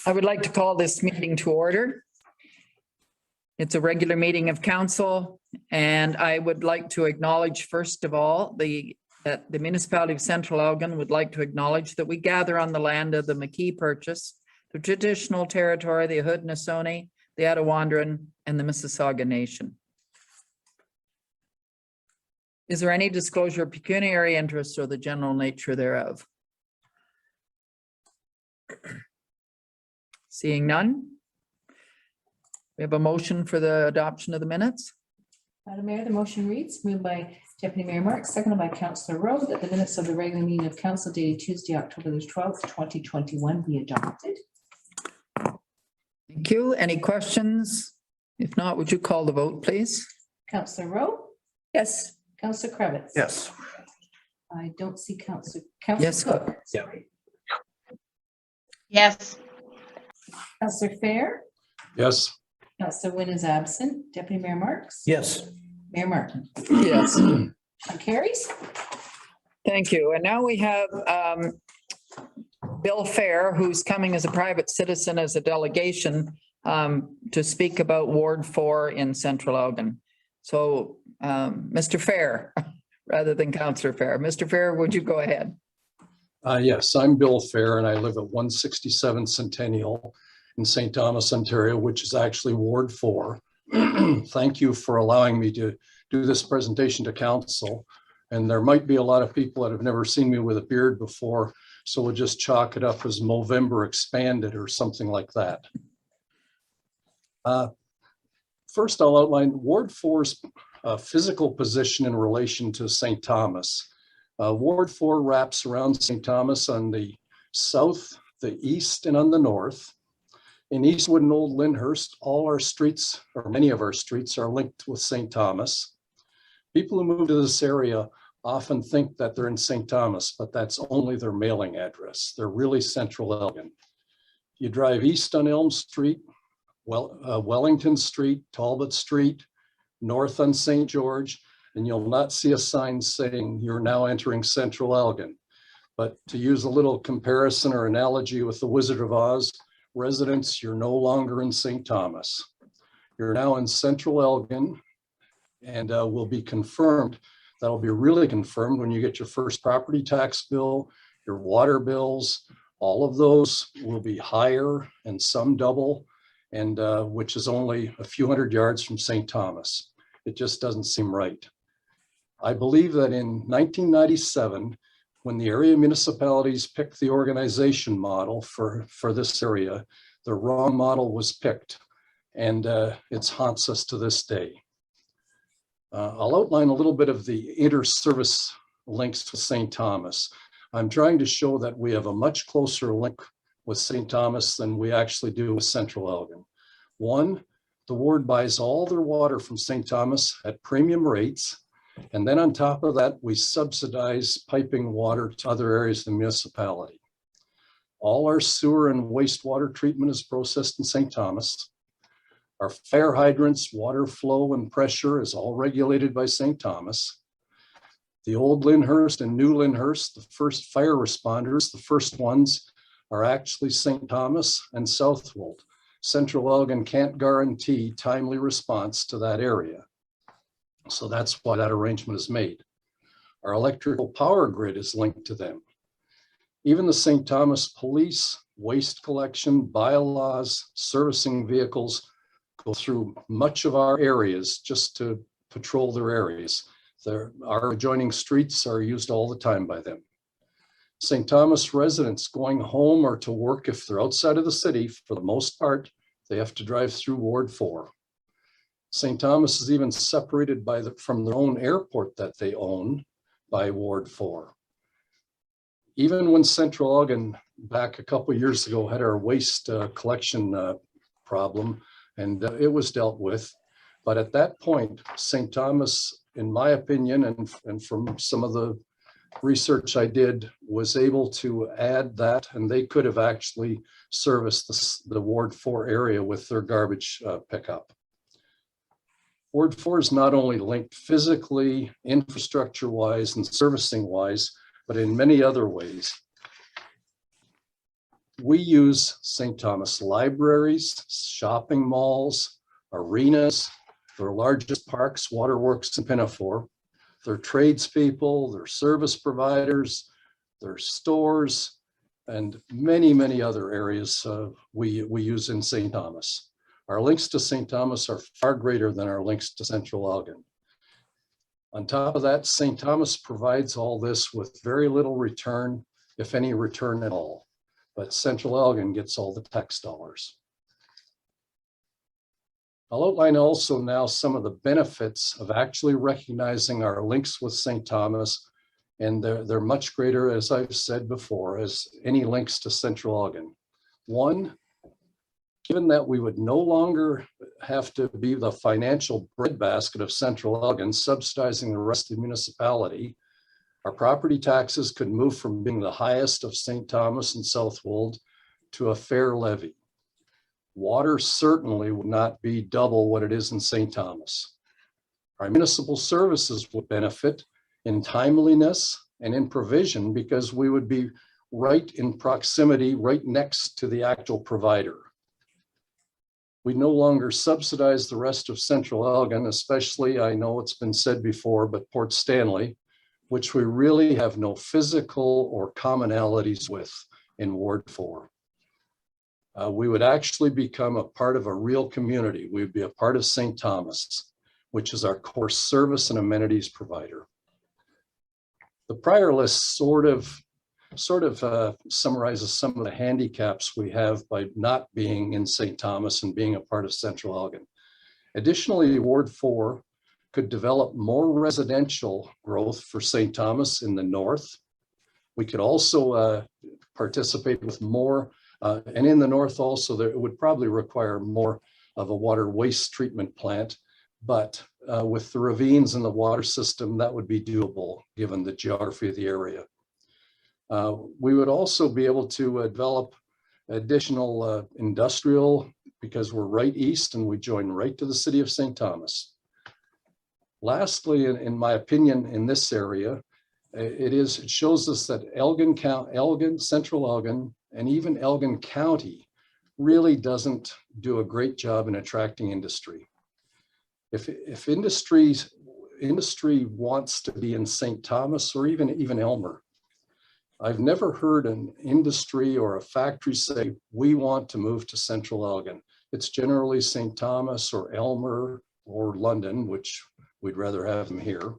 I would like to call this meeting to order. It's a regular meeting of council, and I would like to acknowledge, first of all, that the Municipality of Central Elgin would like to acknowledge that we gather on the land of the McKee Purchase, the traditional territory, the Haudenosaunee, the Attawandaron, and the Mississauga Nation. Is there any disclosure of pecuniary interest or the general nature thereof? Seeing none. We have a motion for the adoption of the minutes. Madam Mayor, the motion reads, moved by Deputy Mayor Marks, seconded by Councillor Rowe, that the minutes of the regular meeting of council dated Tuesday, October the 12th, 2021 be adopted. Thank you. Any questions? If not, would you call the vote, please? Councillor Rowe? Yes. Councillor Kravitz? Yes. I don't see Councillor Yes. Cook. Yeah. Yes. Councillor Fehr? Yes. Councillor Wynn is absent. Deputy Mayor Marks? Yes. Mayor Martin? Yes. Motion carries. Thank you. And now we have Bill Fehr, who's coming as a private citizen as a delegation to speak about Ward 4 in Central Elgin. So Mr. Fehr, rather than Councillor Fehr. Mr. Fehr, would you go ahead? Yes, I'm Bill Fehr, and I live at 167 Centennial in St. Thomas, Ontario, which is actually Ward 4. Thank you for allowing me to do this presentation to council. And there might be a lot of people that have never seen me with a beard before, so we'll just chalk it up as Movember expanded or something like that. First, I'll outline Ward 4's physical position in relation to St. Thomas. Ward 4 wraps around St. Thomas on the south, the east, and on the north. In Eastwood and Old Lynhurst, all our streets, or many of our streets, are linked with St. Thomas. People who move to this area often think that they're in St. Thomas, but that's only their mailing address. They're really Central Elgin. You drive east on Elm Street, Wellington Street, Talbot Street, north on St. George, and you'll not see a sign saying you're now entering Central Elgin. But to use a little comparison or analogy with the Wizard of Oz, residents, you're no longer in St. Thomas. You're now in Central Elgin, and will be confirmed. That'll be really confirmed when you get your first property tax bill, your water bills. All of those will be higher and some double, and which is only a few hundred yards from St. Thomas. It just doesn't seem right. I believe that in 1997, when the area municipalities picked the organization model for this area, the wrong model was picked, and it haunts us to this day. I'll outline a little bit of the inter-service links to St. Thomas. I'm trying to show that we have a much closer link with St. Thomas than we actually do with Central Elgin. One, the ward buys all their water from St. Thomas at premium rates. And then on top of that, we subsidize piping water to other areas of the municipality. All our sewer and wastewater treatment is processed in St. Thomas. Our fire hydrants, water flow and pressure is all regulated by St. Thomas. The old Lynhurst and new Lynhurst, the first fire responders, the first ones are actually St. Thomas and Southwold. Central Elgin can't guarantee timely response to that area. So that's why that arrangement is made. Our electrical power grid is linked to them. Even the St. Thomas police, waste collection, bylaws, servicing vehicles go through much of our areas just to patrol their areas. Our adjoining streets are used all the time by them. St. Thomas residents going home or to work, if they're outside of the city, for the most part, they have to drive through Ward 4. St. Thomas is even separated from their own airport that they own by Ward 4. Even when Central Elgin, back a couple of years ago, had our waste collection problem, and it was dealt with. But at that point, St. Thomas, in my opinion, and from some of the research I did, was able to add that, and they could have actually serviced the Ward 4 area with their garbage pickup. Ward 4 is not only linked physically, infrastructure-wise, and servicing-wise, but in many other ways. we use St. Thomas libraries, shopping malls, arenas, their largest parks, waterworks and Pinafore, their tradespeople, their service providers, their stores, and many, many other areas we use in St. Thomas. Our links to St. Thomas are far greater than our links to Central Elgin. On top of that, St. Thomas provides all this with very little return, if any return at all. But Central Elgin gets all the tax dollars. I'll outline also now some of the benefits of actually recognizing our links with St. Thomas, and they're much greater, as I've said before, as any links to Central Elgin. One, given that we would no longer have to be the financial breadbasket of Central Elgin, subsidizing the rest of the municipality, our property taxes could move from being the highest of St. Thomas and Southwold to a fair levy. Water certainly would not be double what it is in St. Thomas. Our municipal services would benefit in timeliness and in provision because we would be right in proximity, right next to the actual provider. We no longer subsidize the rest of Central Elgin, especially, I know it's been said before, but Port Stanley, which we really have no physical or commonalities with in Ward 4. We would actually become a part of a real community. We would be a part of St. Thomas, which is our core service and amenities provider. The prior list sort of summarizes some of the handicaps we have by not being in St. Thomas and being a part of Central Elgin. Additionally, Ward 4 could develop more residential growth for St. Thomas in the north. We could also participate with more, and in the north also, it would probably require more of a water waste treatment plant, but with the ravines and the water system, that would be doable given the geography of the area. We would also be able to develop additional industrial because we're right east and we join right to the city of St. Thomas. Lastly, in my opinion, in this area, it shows us that Elgin, Central Elgin, and even Elgin County really doesn't do a great job in attracting industry. If industry wants to be in St. Thomas or even Elmer, I've never heard an industry or a factory say, we want to move to Central Elgin. It's generally St. Thomas or Elmer or London, which we'd rather have them here.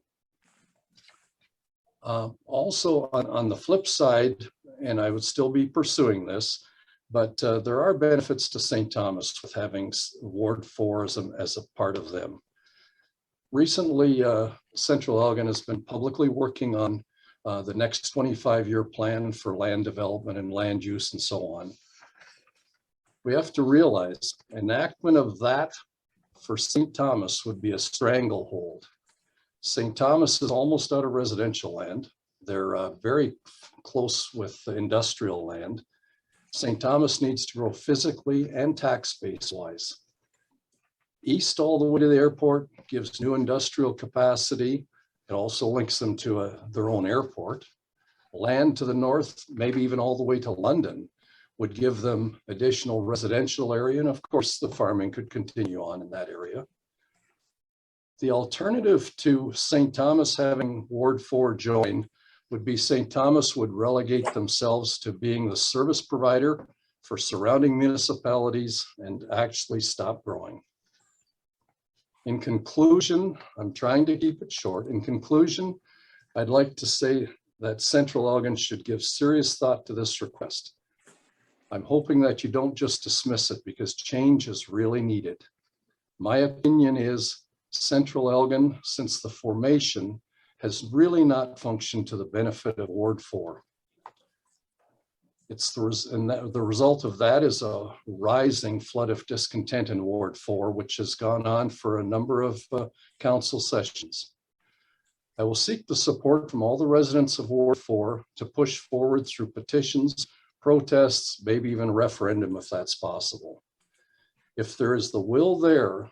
Also on the flip side, and I would still be pursuing this, but there are benefits to St. Thomas with having Ward 4 as a part of them. Recently, Central Elgin has been publicly working on the next 25-year plan for land development and land use and so on. We have to realize enactment of that for St. Thomas would be a stranglehold. St. Thomas is almost out of residential land. They're very close with the industrial land. St. Thomas needs to grow physically and tax base wise. East all the way to the airport gives new industrial capacity. It also links them to their own airport. Land to the north, maybe even all the way to London, would give them additional residential area. And of course, the farming could continue on in that area. The alternative to St. Thomas having Ward 4 join would be St. Thomas would relegate themselves to being the service provider for surrounding municipalities and actually stop growing. In conclusion, I'm trying to keep it short. In conclusion, I'd like to say that Central Elgin should give serious thought to this request. I'm hoping that you don't just dismiss it because change is really needed. My opinion is Central Elgin, since the formation, has really not functioned to the benefit of Ward 4. The result of that is a rising flood of discontent in Ward 4, which has gone on for a number of council sessions. I will seek the support from all the residents of Ward 4 to push forward through petitions, protests, maybe even referendum if that's possible. If there is the will there,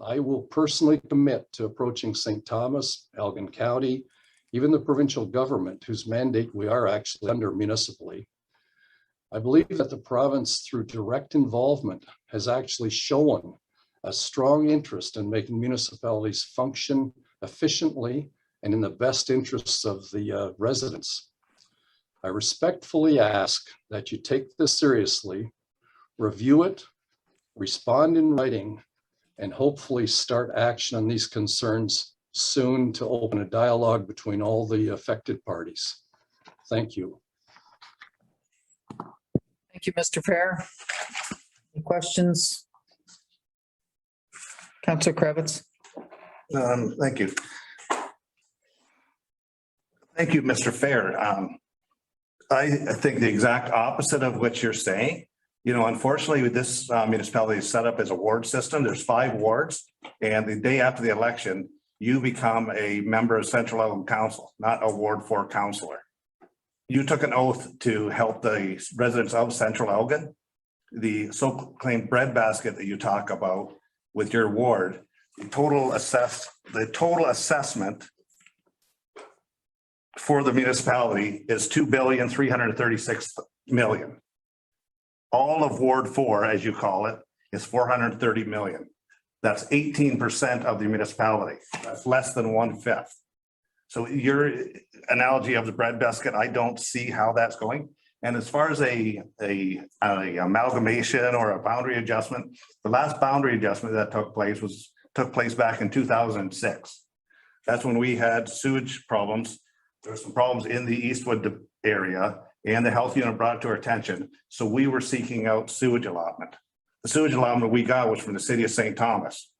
I will personally commit to approaching St. Thomas, Elgin County, even the provincial government, whose mandate we are actually under municipally, I believe that the province, through direct involvement, has actually shown a strong interest in making municipalities function efficiently and in the best interests of the residents. I respectfully ask that you take this seriously, review it, respond in writing, and hopefully start action on these concerns soon to open a dialogue between all the affected parties. Thank you. Thank you, Mr. Fehr. Any questions? Councillor Kravitz. Thank you. Thank you, Mr. Fehr. I think the exact opposite of what you're saying. You know, unfortunately, this municipality is set up as a ward system. There's 5 wards, and the day after the election, you become a member of Central Elgin Council, not a Ward 4 councillor. You took an oath to help the residents of Central Elgin. The so-claimed breadbasket that you talk about with your ward, the total assessment for the municipality is $2,336,000,000. All of Ward 4, as you call it, is 430 million. That's 18% of the municipality. That's less than 1/5. So your analogy of the breadbasket, I don't see how that's going. And as far as a amalgamation or a boundary adjustment, the last boundary adjustment that took place back in 2006. That's when we had sewage problems. There were some problems in the Eastwood area, and the health unit brought it to our attention. So we were seeking out sewage allotment. The sewage allotment we got was from the city of St. Thomas.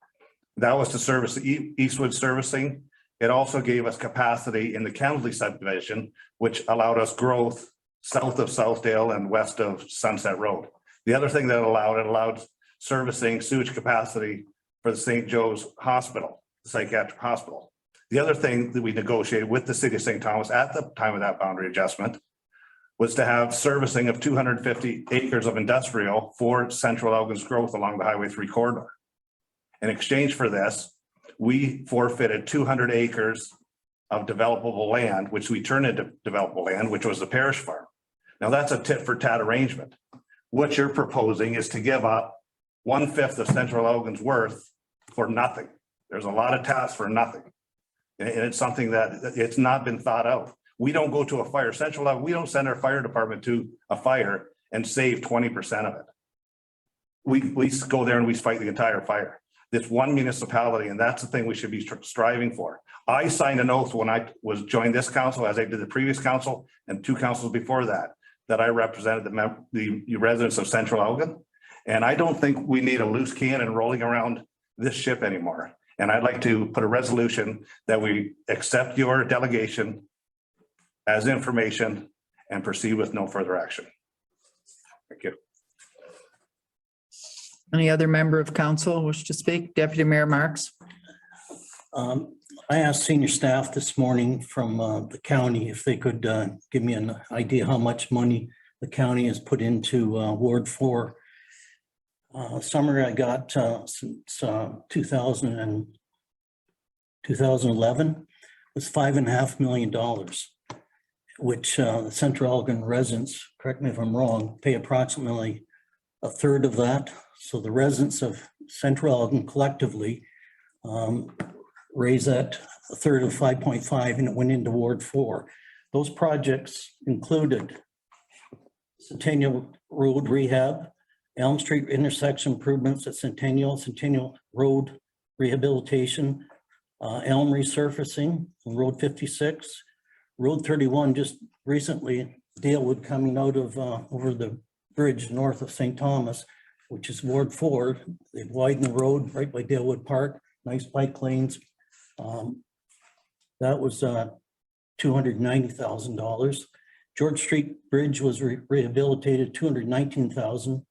That was to service the Eastwood servicing. It also gave us capacity in the Kemsley subdivision, which allowed us growth south of Southdale and west of Sunset Road. The other thing that it allowed servicing sewage capacity for the St. Joe's Hospital, the psychiatric hospital. The other thing that we negotiated with the city of St. Thomas at the time of that boundary adjustment was to have servicing of 250 acres of industrial for Central Elgin's growth along the Highway 3 corridor. In exchange for this, we forfeited 200 acres of developable land, which we turned into developable land, which was the parish farm. Now that's a tit for tat arrangement. What you're proposing is to give up 1/5 of Central Elgin's worth for nothing. There's a lot of tasks for nothing. And it's something that it's not been thought out. We don't go to a fire. Central Elgin, we don't send our fire department to a fire and save 20% of it. We go there and we fight the entire fire. This one municipality, and that's the thing we should be striving for. I signed an oath when I joined this council, as I did the previous council and 2 councils before that I represented the residents of Central Elgin. And I don't think we need a loose cannon rolling around this ship anymore. And I'd like to put a resolution that we accept your delegation as information and proceed with no further action. Thank you. Any other member of council wish to speak? Deputy Mayor Marks. I asked senior staff this morning from the county if they could give me an idea how much money the county has put into Ward 4. Summary I got since 2011 was $5.5 million, which the Central Elgin residents, correct me if I'm wrong, pay approximately 1/3 of that. So the residents of Central Elgin collectively raised that 1/3 of 5.5, and it went into Ward 4. Those projects included Centennial Road rehab, Elm Street intersection improvements at Centennial Road rehabilitation, Elm resurfacing, Road 56, Road 31 just recently, Dalewood coming out of over the bridge north of St. Thomas, which is Ward 4. They've widened the road right by Dalewood Park, nice bike lanes. That was $290,000. George Street Bridge was rehabilitated, $219,000.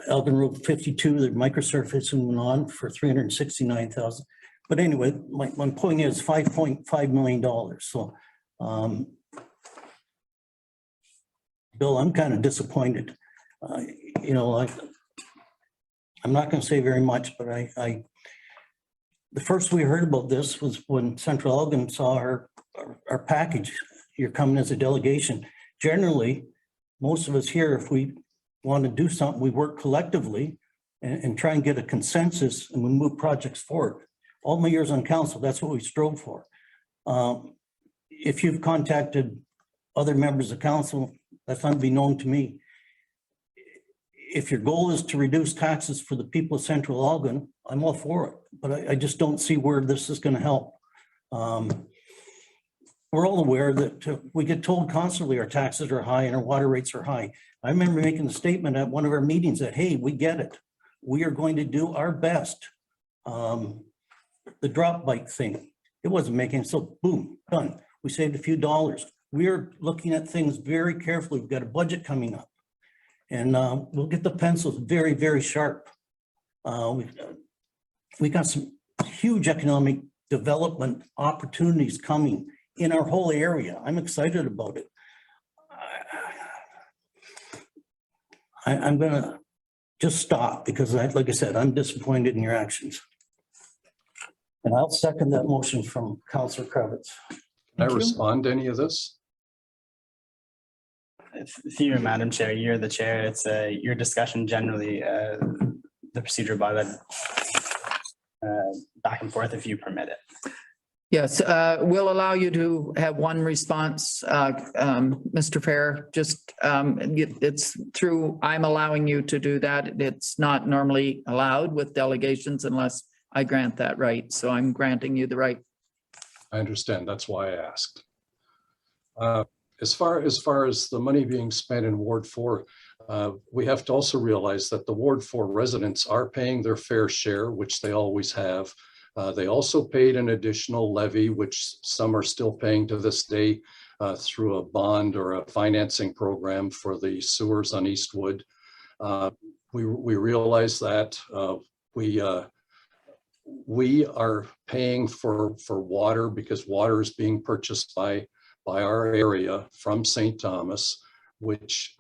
Elgin Road 52, the microsurfacing went on for $369,000. But anyway, my point is $5.5 million. So, Bill, I'm kind of disappointed. You know, I'm not going to say very much, but the first we heard about this was when Central Elgin saw our package you're coming as a delegation. Generally, most of us here, if we want to do something, we work collectively and try and get a consensus and we move projects forward. All my years on council, that's what we strove for. If you've contacted other members of council, that's unbeknown to me. If your goal is to reduce taxes for the people of Central Elgin, I'm all for it, but I just don't see where this is going to help. We're all aware that we get told constantly our taxes are high and our water rates are high. I remember making a statement at one of our meetings that, hey, we get it. We are going to do our best. The drop bike thing, it wasn't making, so boom, done. We saved a few dollars. We are looking at things very carefully. We've got a budget coming up. And we'll get the pencils very, very sharp. We got some huge economic development opportunities coming in our whole area. I'm excited about it. I'm gonna just stop because like I said, I'm disappointed in your actions. And I'll second that motion from Councillor Kravitz. Can I respond to any of this? Through you, Madam Chair, you're the chair. It's your discussion generally, the procedure by that back and forth if you permit it. Yes, we'll allow you to have one response, Mr. Fehr. Just, it's through, I'm allowing you to do that. It's not normally allowed with delegations unless I grant that right. So I'm granting you the right. I understand. That's why I asked. As far as the money being spent in Ward 4, we have to also realize that the Ward 4 residents are paying their fair share, which they always have. They also paid an additional levy, which some are still paying to this day through a bond or a financing program for the sewers on Eastwood. We realize that we are paying for water because water is being purchased by our area from St. Thomas, which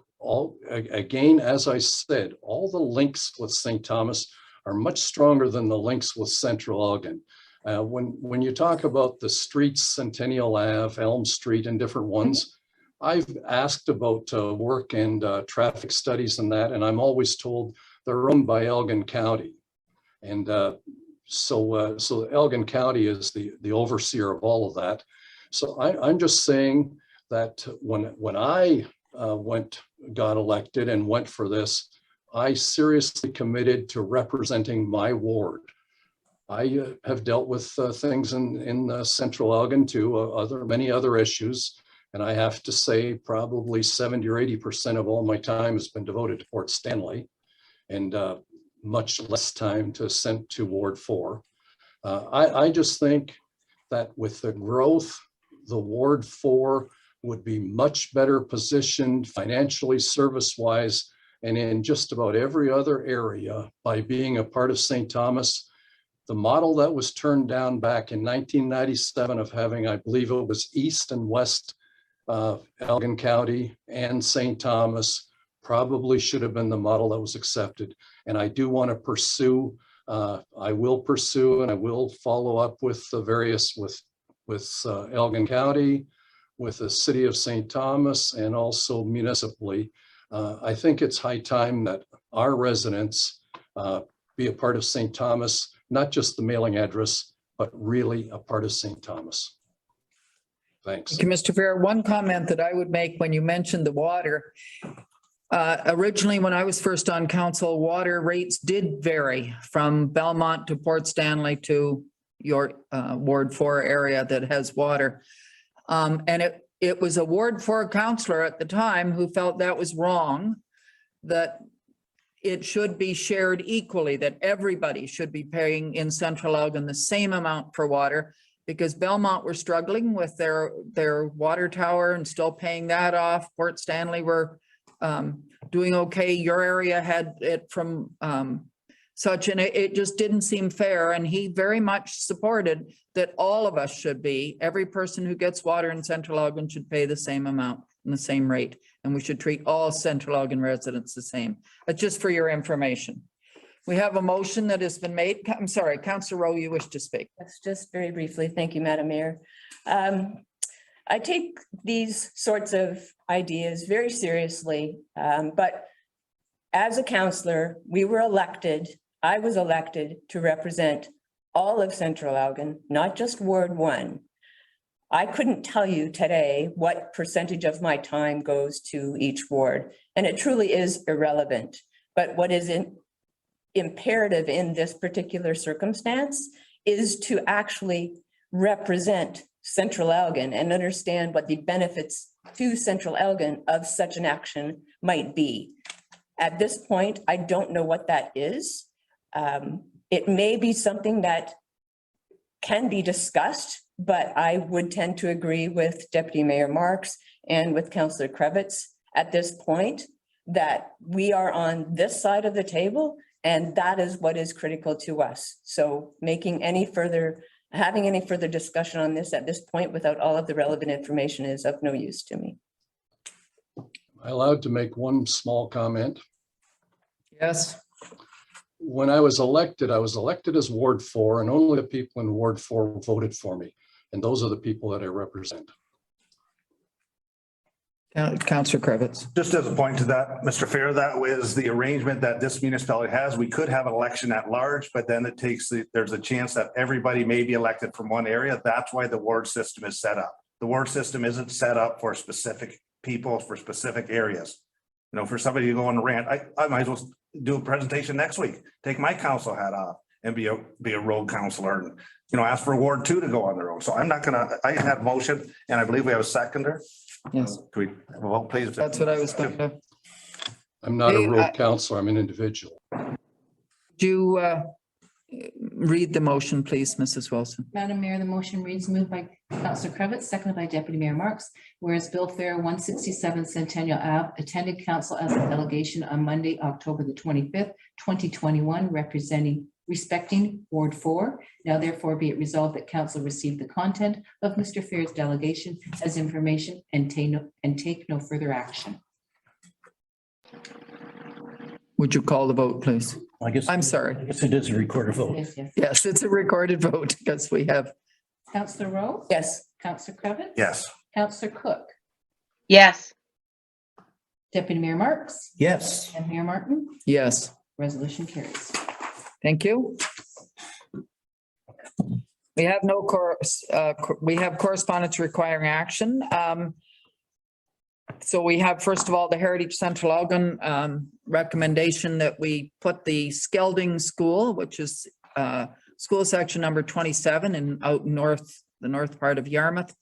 again, as I said, all the links with St. Thomas are much stronger than the links with Central Elgin. When you talk about the streets, Centennial Ave, Elm Street, and different ones, I've asked about work and traffic studies and that, and I'm always told they're owned by Elgin County. And so Elgin County is the overseer of all of that. So I'm just saying that when I got elected and went for this, I seriously committed to representing my ward. I have dealt with things in Central Elgin too, many other issues. And I have to say probably 70 or 80% of all my time has been devoted to Port Stanley and much less time to Ward 4. I just think that with the growth, the Ward 4 would be much better positioned financially, service-wise, and in just about every other area by being a part of St. Thomas. The model that was turned down back in 1997 of having, I believe it was East and West Elgin County and St. Thomas, probably should have been the model that was accepted. And I do want to pursue, I will pursue and I will follow up with the various, with Elgin County, with the city of St. Thomas, and also municipally. I think it's high time that our residents be a part of St. Thomas, not just the mailing address, but really a part of St. Thomas. Thanks. Thank you, Mr. Fehr. One comment that I would make when you mentioned the water. Originally, when I was first on council, water rates did vary from Belmont to Port Stanley to your Ward 4 area that has water. And it was a Ward 4 councillor at the time who felt that was wrong, that it should be shared equally, that everybody should be paying in Central Elgin the same amount for water, because Belmont were struggling with their water tower and still paying that off. Port Stanley were doing okay. Your area had it from such, and it just didn't seem fair. And he very much supported that all of us should be, every person who gets water in Central Elgin should pay the same amount and the same rate. And we should treat all Central Elgin residents the same. That's just for your information. We have a motion that has been made. I'm sorry, Councillor Rowe, you wish to speak. That's just very briefly. Thank you, Madam Mayor. I take these sorts of ideas very seriously, but as a counselor, I was elected to represent all of Central Elgin, not just Ward 1. I couldn't tell you today what percentage of my time goes to each ward, and it truly is irrelevant. But what is imperative in this particular circumstance is to actually represent Central Elgin and understand what the benefits to Central Elgin of such an action might be. At this point, I don't know what that is. It may be something that can be discussed, but I would tend to agree with Deputy Mayor Marks and with Councillor Krebitz at this point that we are on this side of the table, and that is what is critical to us. So having any further discussion on this at this point without all of the relevant information is of no use to me. Am I allowed to make one small comment? Yes. When I was elected as Ward 4, and only the people in Ward 4 voted for me. And those are the people that I represent. Councillor Krebitz. Just as a point to that, Mr. Fehr, that was the arrangement that this municipality has. We could have an election at large, but then there's a chance that everybody may be elected from one area. That's why the ward system is set up. The ward system isn't set up for specific people, for specific areas. You know, for somebody to go on a rant, I might as well do a presentation next week, take my council hat off and be a road councilor and, you know, ask for Ward 2 to go on their own. So I'm not gonna, I had a motion and I believe we have a seconder. Yes, Can we have a vote, please? that's what I was going to. I'm not Hey, a road councilor, I'm an individual. Do you read the motion, please, Mrs. Wilson? Madam Mayor, the motion reads moved by Councillor Krebitz, seconded by Deputy Mayor Marks. Whereas Bill Fehr, 167 Centennial Ave, attended council as a delegation on Monday, October the 25th, 2021, respecting Ward 4. Now therefore be it resolved that council receive the content of Mr. Fehr's delegation as information and take no further action. Would you call the vote, please? I guess. I'm sorry. I guess it is a recorded vote. Yes, yes. Yes, it's a recorded vote because we have, Councillor Rowe? Yes. Councillor Krebitz? Yes. Councillor Cook? yes, Deputy Mayor Marks? Yes. And Mayor Martin? yes, Resolution carries. thank you. We have no we have correspondence requiring action. So we have, first of all, the Heritage Central Elgin recommendation that we put the Skeldings School, which is school section number 27 and out north, the north part of Yarmouth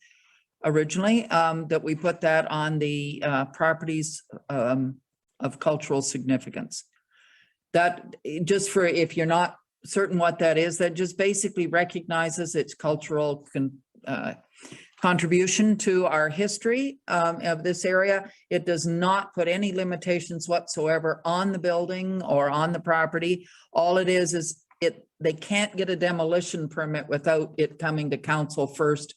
originally, that we put that on the properties of cultural significance. That, just for, if you're not certain what that is, that just basically recognizes its cultural contribution to our history of this area. It does not put any limitations whatsoever on the building or on the property. All it is they can't get a demolition permit without it coming to council first.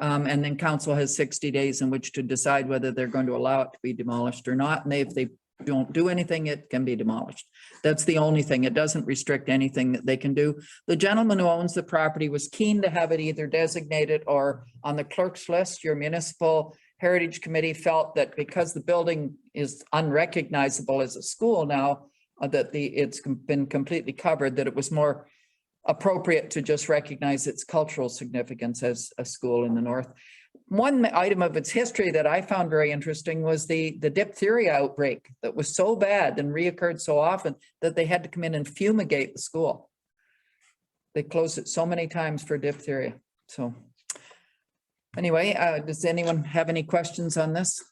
And then council has 60 days in which to decide whether they're going to allow it to be demolished or not. And if they don't do anything, it can be demolished. That's the only thing. It doesn't restrict anything that they can do. The gentleman who owns the property was keen to have it either designated or on the clerk's list. Your municipal heritage committee felt that because the building is unrecognizable as a school now, that it's been completely covered, that it was more appropriate to just recognize its cultural significance as a school in the north. One item of its history that I found very interesting was the diphtheria outbreak that was so bad and reoccurred so often that they had to come in and fumigate the school. They closed it so many times for diphtheria. So anyway, does anyone have any questions on this?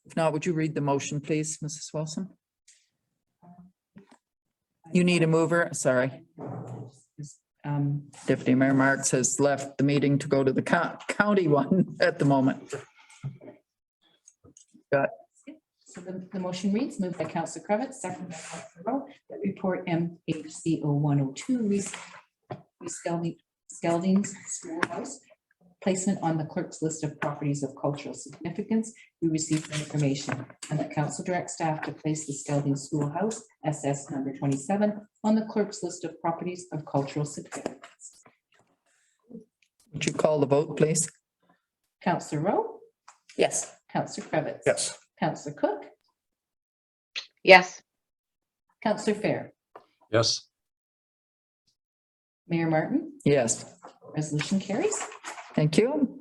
If not, would you read the motion, please, Mrs. Wilson? You need a mover, sorry. Deputy Mayor Marks has left the meeting to go to the county one at the moment. So the motion reads, moved by Councillor Krebitz, second by Councillor Rowe, that report MHCO 102, Skeldings Schoolhouse, placement on the clerk's list of properties of cultural significance. We received information, and the council directs staff to place the Skeldings Schoolhouse, SS number 27, on the clerk's list of properties of cultural significance. Would you call the vote, please? Counselor Rowe, Yes. Counselor Cravitz. Yes. Counselor Cook, yes, Counselor Fehr, Yes. Mayor Martin, Yes. resolution carries. Thank you.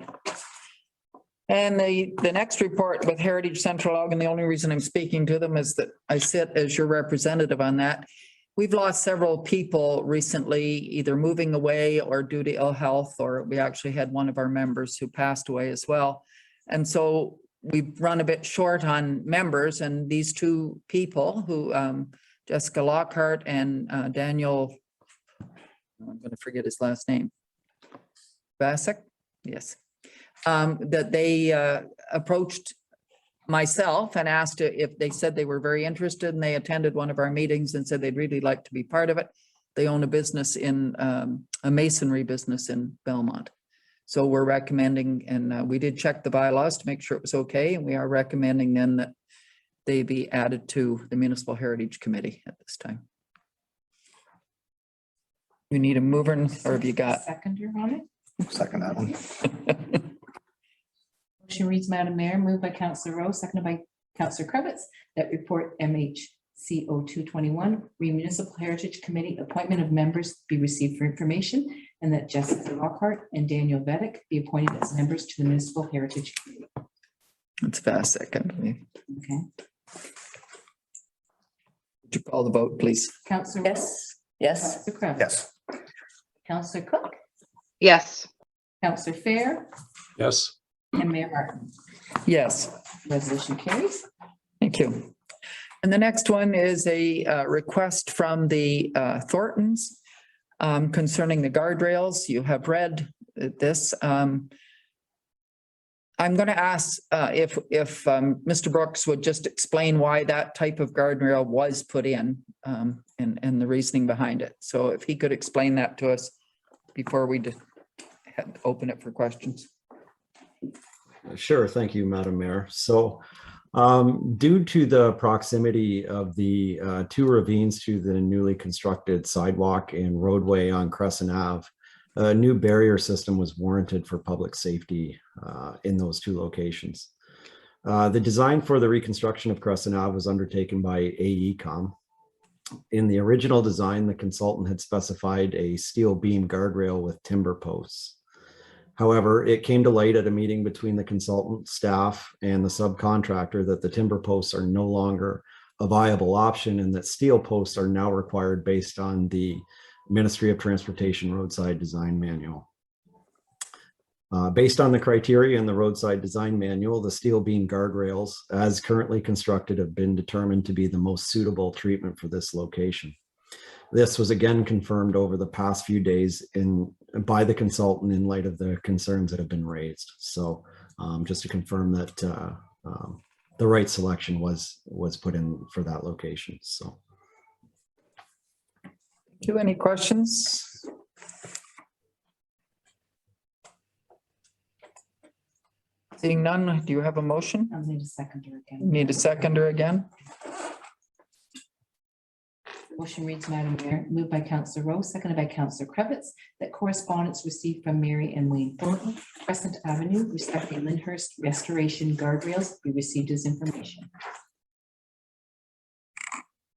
And the next report with Heritage Central Elgin, the only reason I'm speaking to them is that I sit as your representative on that. We've lost several people recently, either moving away or due to ill health, or we actually had one of our members who passed away as well. And so we've run a bit short on members, and these two people who, Jessica Lockhart and Daniel, I'm going to forget his last name. Basak? Yes. That they approached myself and asked if they said they were very interested, and they attended one of our meetings and said they'd really like to be part of it. They own a business in a masonry business in Belmont. So we're recommending, and we did check the bylaws to make sure it was okay. And we are recommending then that they be added to the Municipal Heritage Committee at this time. You need a mover, or have you got? Seconder on it. Second that one. Motion reads, Madam Mayor, moved by Counselor Rowe, seconded by Counselor Cravitz, that report MHCO 221, Municipal Heritage Committee appointment of members be received for information, and that Jessica Lockhart and Daniel Vedic be appointed as members to the Municipal Heritage Committee. It's fast second. Would Okay. you call the vote, please? Counselor Rowe, Yes. Yes. Counselor Cravitz. Yes. Counselor Cook, yes, Counselor Fehr, Yes. and Mayor Martin. Yes. Resolution carries. Thank you. And the next one is a request from the Thorntons concerning the guardrails. You have read this. I'm going to ask if Mr. Brooks would just explain why that type of guardrail was put in and the reasoning behind it. So if he could explain that to us before we open it for questions. Sure. Thank you, Madam Mayor. So due to the proximity of the two ravines to the newly constructed sidewalk and roadway on Crescent Ave, a new barrier system was warranted for public safety in those two locations. The design for the reconstruction of Crescent Ave was undertaken by AECom. In the original design, the consultant had specified a steel beam guardrail with timber posts. However, it came to light at a meeting between the consultant, staff, and the subcontractor that the timber posts are no longer a viable option and that steel posts are now required based on the Ministry of Transportation Roadside Design Manual. Based on the criteria in the Roadside Design Manual, the steel beam guardrails, as currently constructed, have been determined to be the most suitable treatment for this location. This was again confirmed over the past few days by the consultant in light of the concerns that have been raised. So just to confirm that the right selection was put in for that location. So. Do any questions? Seeing none, do you have a motion? I'll need a seconder again. Need a seconder again? Motion reads, Madam Mayor, moved by Counselor Rowe, seconded by Counselor Cravitz, that correspondence received from Mary and Wayne Thornton, Crescent Avenue, respecting Lynhurst restoration guardrails, be received as information.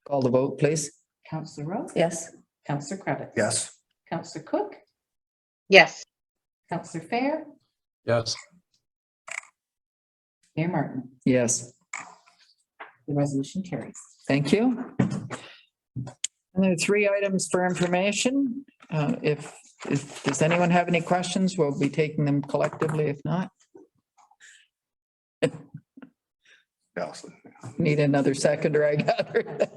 Call the vote, please. Counselor Rowe, Yes. Counselor Cravitz. Yes. Counselor Cook, yes, Counselor Fehr, Yes. Mayor Martin. Yes. The resolution carries. Thank you. And there are 3 items for information. If does anyone have any questions, we'll be taking them collectively. If not, Allison. need another seconder, I gather.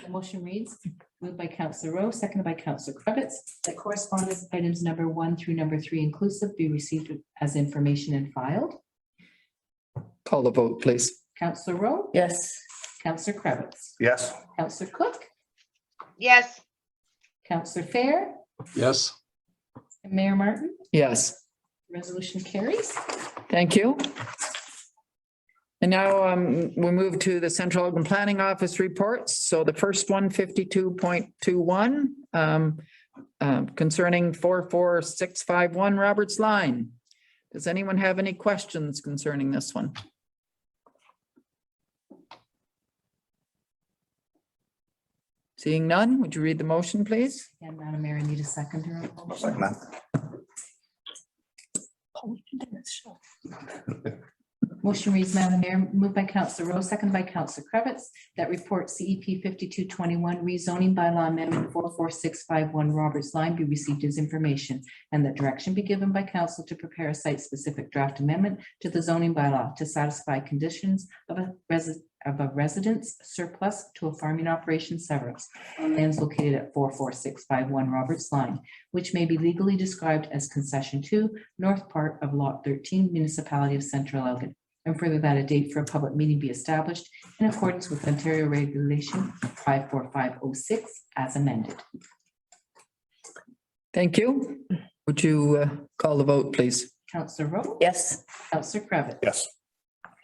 The motion reads, moved by Counselor Rowe, seconded by Counselor Cravitz, that correspondence items number 1 through number 3 inclusive be received as information and filed. Call the vote, please. Counselor Rowe, Yes. Counselor Cravitz, Yes. Counselor Cook, yes, Counselor Fehr, Yes. and Mayor Martin. Yes. Resolution carries. Thank you. And now we move to the Central Elgin Planning Office reports. So the first one, 52.21, concerning 44651 Roberts Line. Does anyone have any questions concerning this one? Seeing none, would you read the motion, please? And Madam Mayor, I need a seconder. I'll second that. Motion reads, Madam Mayor, moved by Councillor Rowe, seconded by Councillor Cravitz, that report CEP 5221 rezoning bylaw amendment 44651 Roberts Line be received as information, and that direction be given by council to prepare a site-specific draft amendment to the zoning bylaw to satisfy conditions of a residence surplus to a farming operation severance on lands located at 44651 Roberts Line, which may be legally described as concession 2, north part of lot 13, Municipality of Central Elgin. And further, that a date for a public meeting be established in accordance with Ontario Regulation 54506 as amended. Thank you. Would you call the vote, please? Councillor Rowe? Yes. Councillor Cravitz? Yes.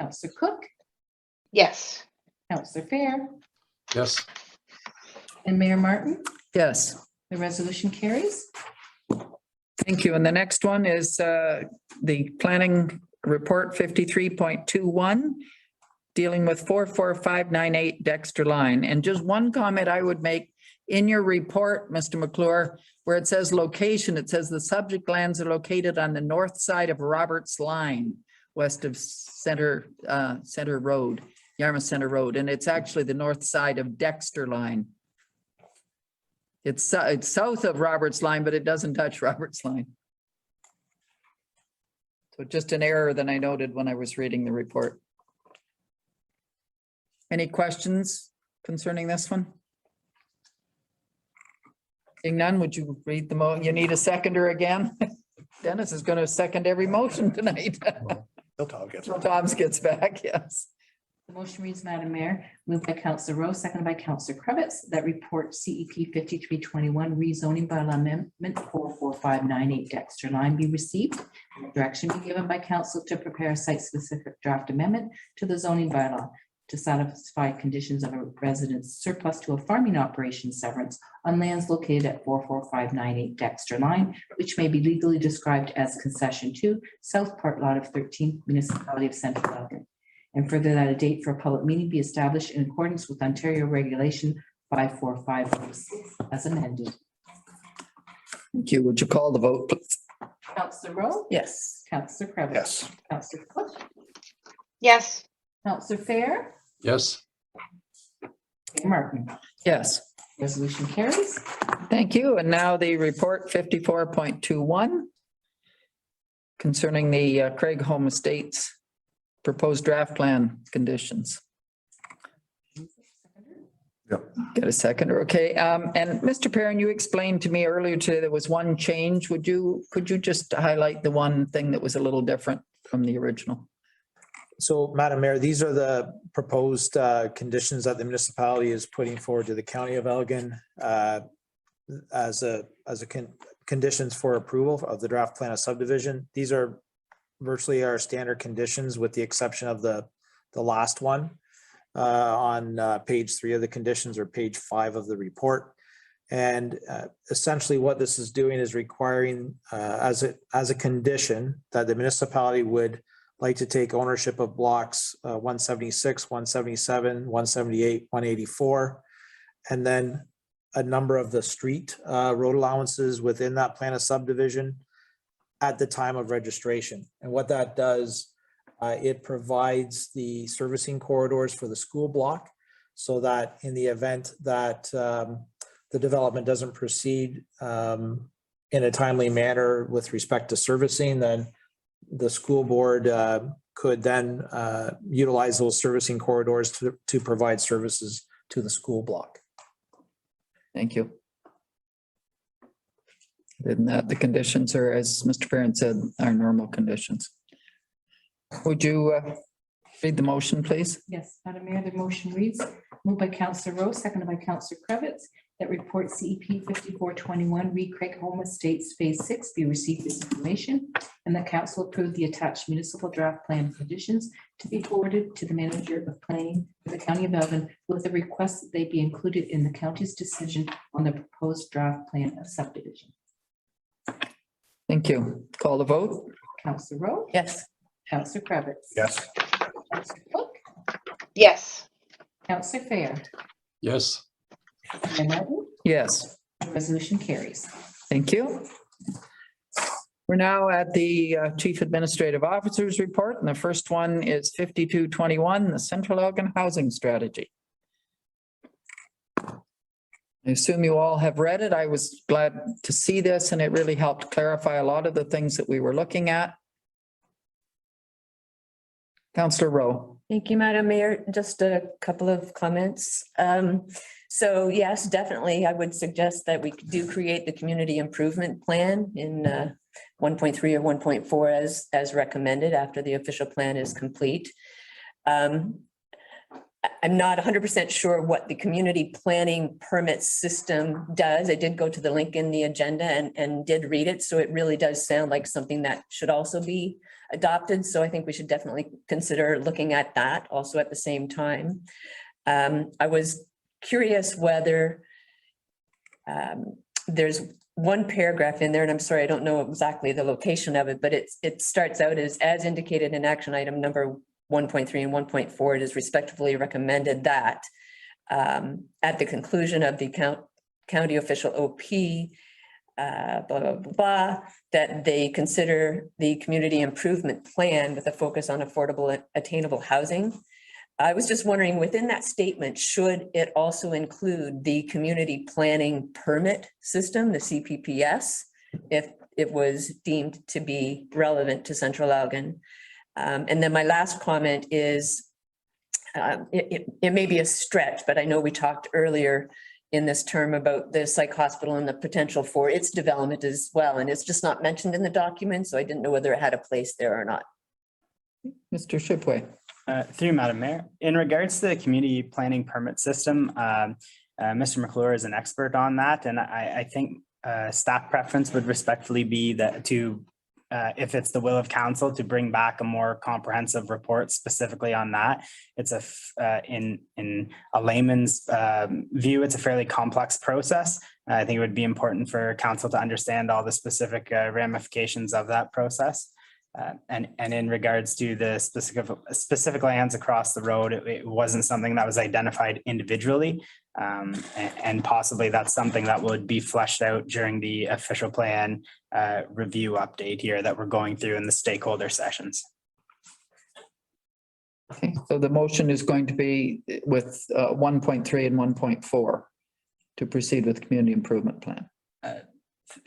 Councillor Cook? Yes. Councillor Fehr? Yes. And Mayor Martin? Yes. The resolution carries. Thank you. And the next one is the planning report 53.21, dealing with 44598 Dexter Line. And just one comment I would make in your report, Mr. McClure, where it says location, it says the subject lands are located on the north side of Roberts Line, west of Center Road, Yarmouth Center Road, and it's actually the north side of Dexter Line. It's south of Roberts Line, but it doesn't touch Roberts Line. So just an error that I noted when I was reading the report. Any questions concerning this one? Seeing none, would you read the you need a seconder again? Dennis is going to second every motion tonight. Till Tom gets Till Tom gets back, yes. The motion reads, Madam Mayor, moved by Councillor Rowe, seconded by Councillor Cravitz, that report CEP 5321 rezoning bylaw amendment 44598 Dexter Line be received. And direction be given by council to prepare a site-specific draft amendment to the zoning bylaw to satisfy conditions of a residence surplus to a farming operation severance on lands located at 44598 Dexter Line, which may be legally described as concession 2, south part lot of 13, Municipality of Central Elgin. And further, that a date for a public meeting be established in accordance with Ontario Regulation 54506 as amended. Thank you. Would you call the vote, please? Councillor Rowe? Yes. Councillor Cravitz? Yes. Councillor Cook? Yes. Councillor Fehr? Yes. Mayor Martin? Yes. Resolution carries. Thank you. And now the report 54.21 concerning the Craig Home Estates proposed draft plan conditions. Yep. Get a seconder, okay. And Mr. Perrin, you explained to me earlier today there was one change. Could you just highlight the one thing that was a little different from the original? So, Madam Mayor, these are the proposed conditions that the municipality is putting forward to the County of Elgin as conditions for approval of the draft plan of subdivision. These are virtually our standard conditions with the exception of the last one on page 3 of the conditions or page 5 of the report. And essentially what this is doing is requiring as a condition that the municipality would like to take ownership of blocks 176, 177, 178, 184, and then a number of the street road allowances within that plan of subdivision at the time of registration. And what that does, it provides the servicing corridors for the school block so that in the event that the development doesn't proceed in a timely manner with respect to servicing, then the school board could then utilize those servicing corridors to provide services to the school block. Thank you. And that the conditions are, as Mr. Perrin said, are normal conditions. Would you read the motion, please? Yes, Madam Mayor, the motion reads, moved by Councillor Rowe, seconded by Councillor Cravitz, that report CEP 5421 Craig Home Estates Phase 6 be received as information, and that council approve the attached municipal draft plan conditions to be forwarded to the manager of planning for the County of Elgin with a request that they be included in the county's decision on the proposed draft plan of subdivision. Thank you. Call the vote. Counselor Rowe, Yes. Counselor Cravitz. Yes. Counselor Cook, yes, Counselor Fehr, Yes. Mayor Martin, Yes, the resolution carries. thank you. We're now at the Chief Administrative Officer's report, and the first one is 5221, the Central Elgin Housing Strategy. I assume you all have read it. I was glad to see this, and it really helped clarify a lot of the things that we were looking at. Councillor Rowe. Thank you, Madam Mayor. Just a couple of comments. So yes, definitely, I would suggest that we do create the community improvement plan in 1.3 or 1.4 as recommended after the official plan is complete. I'm not 100% sure what the community planning permit system does. I did go to the link in the agenda and did read it. So it really does sound like something that should also be adopted. So I think we should definitely consider looking at that also at the same time. I was curious whether there's one paragraph in there, and I'm sorry, I don't know exactly the location of it, but it starts out as indicated in action item number 1.3 and 1.4, it is respectively recommended that at the conclusion of the county official OP, blah, blah, blah, blah, that they consider the community improvement plan with a focus on affordable, attainable housing. I was just wondering, within that statement, should it also include the community planning permit system, the CPPS, if it was deemed to be relevant to Central Elgin? And then my last comment is, it may be a stretch, but I know we talked earlier in this term about the psych hospital and the potential for its development as well. And it's just not mentioned in the document, so I didn't know whether it had a place there or not. Mr. Shipway. Through Madam Mayor, in regards to the community planning permit system, Mr. McClure is an expert on that, and I think staff preference would respectfully be that if it's the will of council, to bring back a more comprehensive report specifically on that. It's in a layman's view, it's a fairly complex process. I think it would be important for council to understand all the specific ramifications of that process. And in regards to the specific lands across the road, it wasn't something that was identified individually. And possibly that's something that would be fleshed out during the official plan review update here that we're going through in the stakeholder sessions. Okay, so the motion is going to be with 1.3 and 1.4 to proceed with the community improvement plan.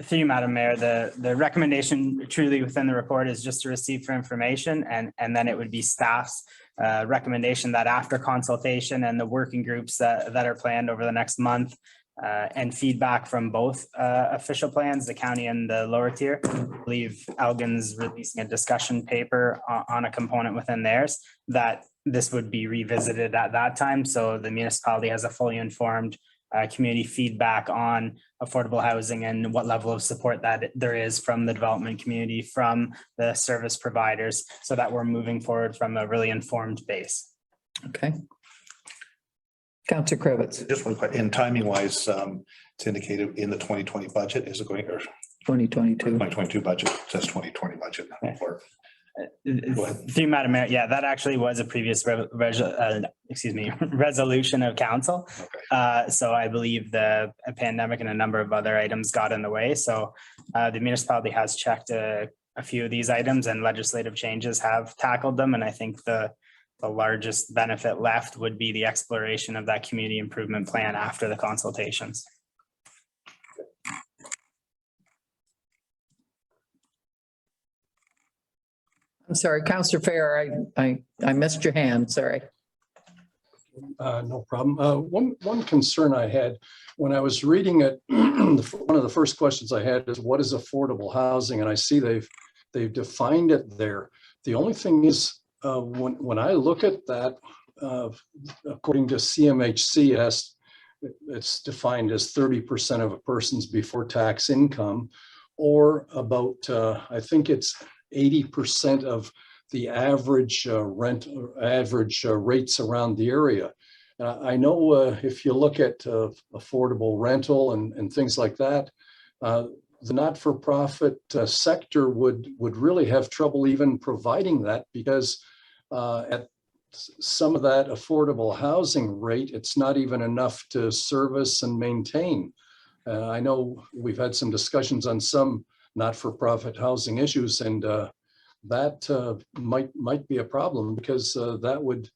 Through you, Madam Mayor, the recommendation truly within the report is just to receive for information, and then it would be staff's recommendation that after consultation and the working groups that are planned over the next month and feedback from both official plans, the county and the lower tier, I believe Elgin's releasing a discussion paper on a component within theirs, that this would be revisited at that time. So the municipality has a fully informed community feedback on affordable housing and what level of support that there is from the development community, from the service providers, so that we're moving forward from a really informed base. Okay. Councillor Cravitz. Just one question, in timing wise, it's indicated in the 2020 budget, is it going, or 2022. 2022 budget, it says 2020 budget. Or, Through Madam Mayor, yeah, that actually was a previous resolution of council. okay. So I believe the pandemic and a number of other items got in the way. So the municipality has checked a few of these items, and legislative changes have tackled them. And I think the largest benefit left would be the exploration of that community improvement plan after the consultations. I'm sorry, Councillor Fehr, I missed your hand, sorry. No problem. One concern I had when I was reading it, one of the first questions I had is, what is affordable housing? And I see they've defined it there. The only thing is, when I look at that, according to CMHC, it's defined as 30% of a person's before tax income, or about, I think it's 80% of the average rent, average rates around the area. I know if you look at affordable rental and things like that, the not-for-profit sector would really have trouble even providing that, because at some of that affordable housing rate, it's not even enough to service and maintain. I know we've had some discussions on some not-for-profit housing issues, and that might be a problem, because that would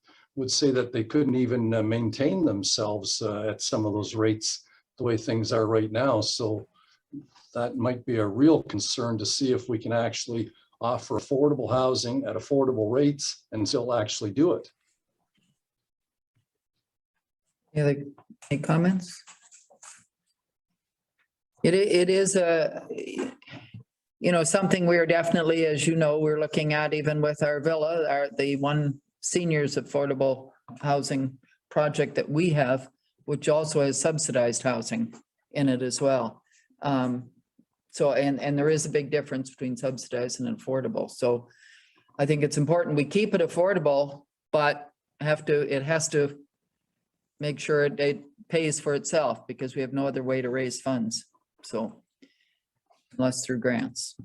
say that they couldn't even maintain themselves at some of those rates, the way things are right now. So that might be a real concern, to see if we can actually offer affordable housing at affordable rates and still actually do it. Any comments? It is a, something we're definitely, as you know, we're looking at, even with our villa, the one seniors affordable housing project that we have, which also has subsidized housing in it as well. So, and there is a big difference between subsidized and affordable. So I think it's important we keep it affordable, but it has to make sure it pays for itself, because we have no other way to raise funds. So unless through grants.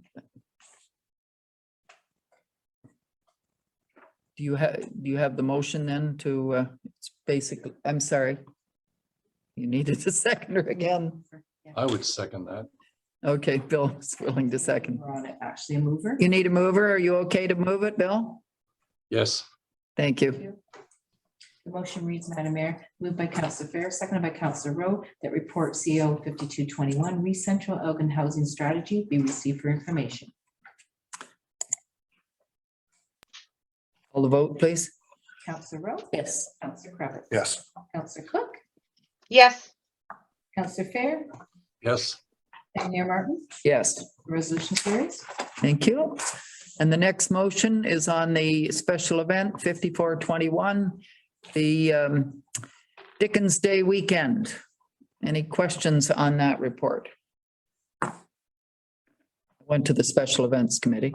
Do you have the motion then to, it's basically, I'm sorry. You needed a seconder again. I would second that. Okay, Bill is willing to second. We're on it, actually a mover. You need a mover. Are you okay to move it, Bill? Yes. Thank you. The motion reads, Madam Mayor, moved by Councillor Fehr, seconded by Councillor Rowe, that report CO 5221, Recentral Elgin Housing Strategy be received for information. Call the vote, please. Councillor Rowe? Yes. Councillor Kravitz? Yes. Councillor Cook? Yes. Councillor Fehr? Yes. And Mayor Martin? Yes. The resolution carries. Thank you. And the next motion is on the special event 5421, the Dickens Day weekend. Any questions on that report? Went to the Special Events Committee.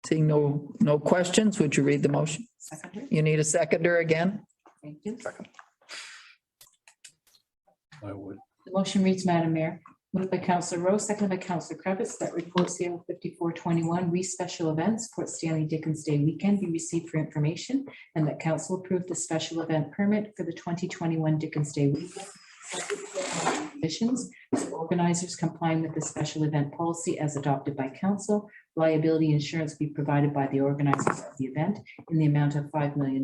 Seeing no questions, would you read the motion? Seconder. You need a seconder again? Thank you. I would. The motion reads, Madam Mayor, moved by Councillor Rowe, seconded by Councillor Kravitz, that report CO 5421, special events, Port Stanley Dickens Day weekend be received for information, and that council approve the special event permit for the 2021 Dickens Day weekend. Conditions, organizers complying with the special event policy as adopted by council, liability insurance be provided by the organizers of the event in the amount of $5 million,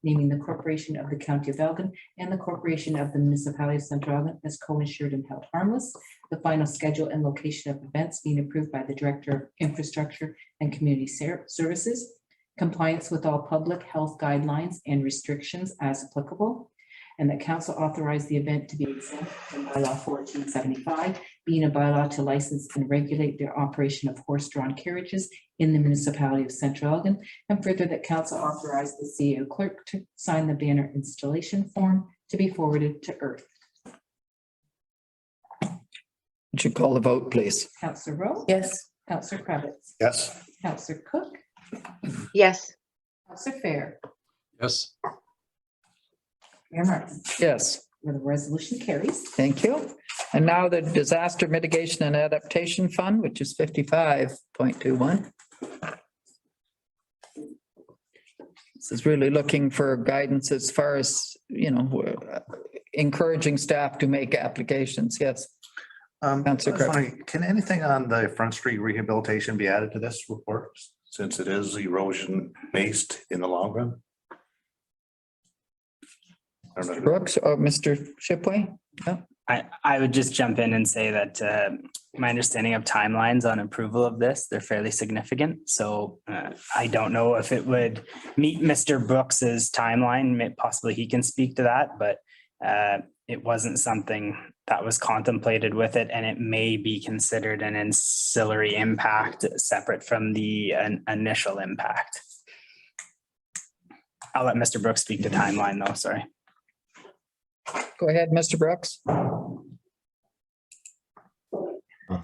naming the Corporation of the County of Elgin and the Corporation of the Municipality of Central Elgin as co-insured and held harmless. The final schedule and location of events being approved by the Director of Infrastructure and Community Services. Compliance with all public health guidelines and restrictions as applicable. And that council authorized the event to be exempt from bylaw 1475, being a bylaw to license and regulate their operation of horse-drawn carriages in the municipality of Central Elgin. And further, that council authorized the CEO clerk to sign the banner installation form to be forwarded to Earth. Would you call the vote, please? Councillor Rowe? Yes. Councillor Kravitz? Yes. Councillor Cook? Yes. Councillor Fehr? Yes. Mayor Martin? Yes. The resolution carries. Thank you. And now the Disaster Mitigation and Adaptation Fund, which is 55.21. This is really looking for guidance as far as, encouraging staff to make applications. Yes. I Councillor was Clerk. wondering, can anything on the Front Street rehabilitation be added to this report, since it is erosion based in the long run? I don't know. Brooks or Mr. Shipway? Yeah. I would just jump in and say that my understanding of timelines on approval of this, they're fairly significant. So I don't know if it would meet Mr. Brooks's timeline. Possibly he can speak to that, but it wasn't something that was contemplated with it, and it may be considered an ancillary impact separate from the initial impact. I'll let Mr. Brooks speak to timeline though, sorry. Go ahead, Mr. Brooks.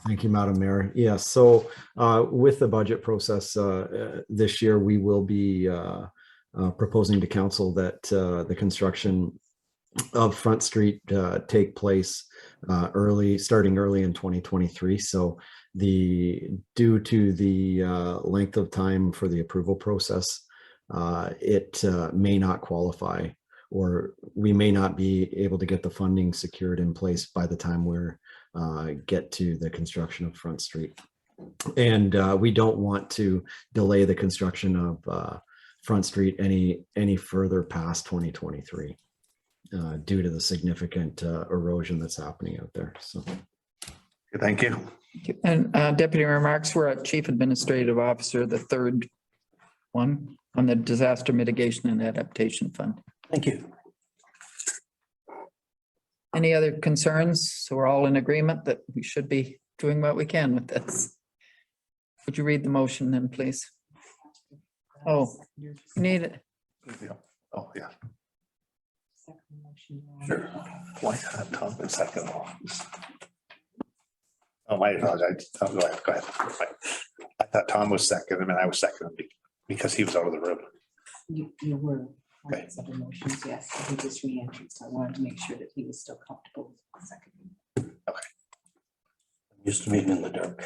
Thank you, Madam Mayor. Yes, so with the budget process this year, we will be proposing to council that the construction of Front Street take place starting early in 2023. So due to the length of time for the approval process, it may not qualify, or we may not be able to get the funding secured in place by the time we're get to the construction of Front Street. And we don't want to delay the construction of Front Street any further past 2023 due to the significant erosion that's happening out there. So, Thank you. And Deputy Mayor Marks, we're at Chief Administrative Officer, the third one on the Disaster Mitigation and Adaptation Fund. Thank you. Any other concerns? So we're all in agreement that we should be doing what we can with this. Would you read the motion then, please? Oh, you need it. Oh, yeah. Sure. Why not Tom in second? Oh, my apologies. Go ahead. I thought Tom was second, and then I was second because he was out of the room. You were. Okay. Other motions, yes, he just re-entered, so I wanted to make sure that he was still comfortable with the second. Used to being in the dark.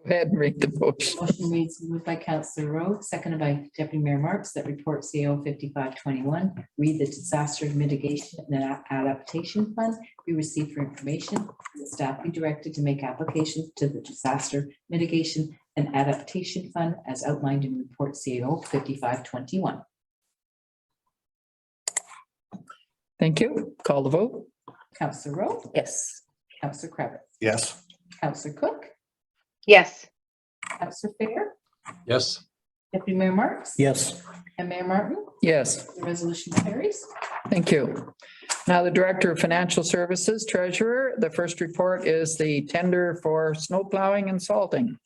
Go ahead and read the motion. Motion reads, moved by Councillor Rowe, seconded by Deputy Mayor Marks, that report CO 5521, read the Disaster Mitigation and Adaptation Fund be received for information. The staff be directed to make application to the Disaster Mitigation and Adaptation Fund as outlined in report CO 5521. Thank you. Call the vote. Councillor Rowe? Yes. Councillor Kravitz? Yes. Councillor Cook? Yes. Councillor Fehr? Yes. Deputy Mayor Marks? Yes. And Mayor Martin? Yes, The resolution carries. thank you. Now the Director of Financial Services, Treasurer, the first report is the tender for snow plowing and salting.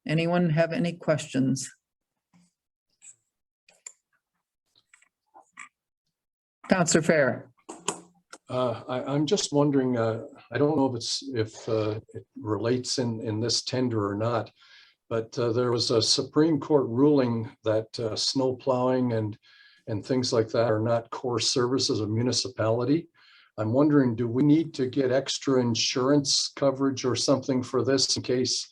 Anyone have any questions? Councillor Fehr. I'm just wondering, I don't know if it relates in this tender or not, but there was a Supreme Court ruling that snow plowing and things like that are not core services of municipality. I'm wondering, do we need to get extra insurance coverage or something for this in case